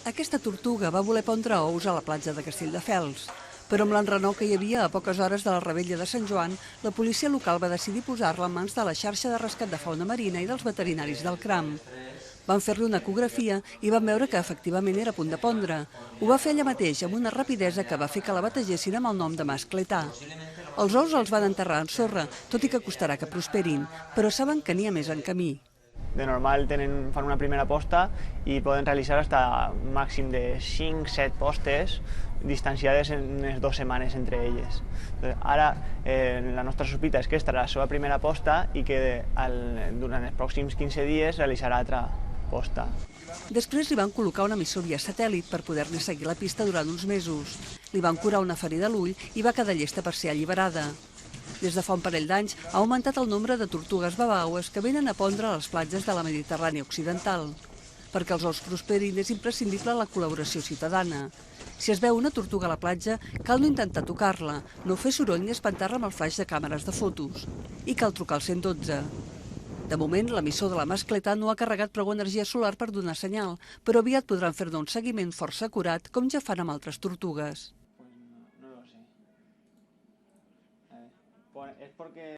Aquesta tortuga va voler pondre ous a la platja de Castelldefels, però amb l'enrenou que hi havia a poques hores de la revetlla de Sant Joan, la policia local va decidir posar-la en mans de la xarxa de rescat de fauna marina i dels veterinaris del CRAM. Van fer-li una ecografia i van veure que efectivament era a punt de pondre. Ho va fer ella mateix amb una rapidesa que va fer que la bategessin amb el nom de mascletà. Els ous els van enterrar en sorra, tot i que costarà que prosperin, però saben que n'hi ha més en camí. De normal fan una primera posta i poden realitzar hasta un màxim de 5-7 postes distanciades en unes 2 setmanes entre elles. Ara la nostra sospita és que aquesta és la seva primera posta i que durant els pròxims 15 dies realitzarà altra posta. Després li van col·locar un emissor via satèl·lit per poder-li seguir la pista durant uns mesos. Li van curar una ferida a l'ull i va quedar llesta per ser alliberada. Des de fa un parell d'anys ha augmentat el nombre de tortugues babaues que venen a pondre a les platges de la Mediterrània occidental. Perquè els ous prosperin és imprescindible la col·laboració ciutadana. Si es veu una tortuga a la platja, cal no intentar tocar-la, no fer soroll ni espantar-la amb el flaix de càmeres de fotos. I cal trucar al 112. De moment, l'emissor de la mascletà no ha carregat prou energia solar per donar senyal, però aviat podran fer-ne un seguiment força acurat, com ja fan amb altres tortugues. No lo sé. Es porque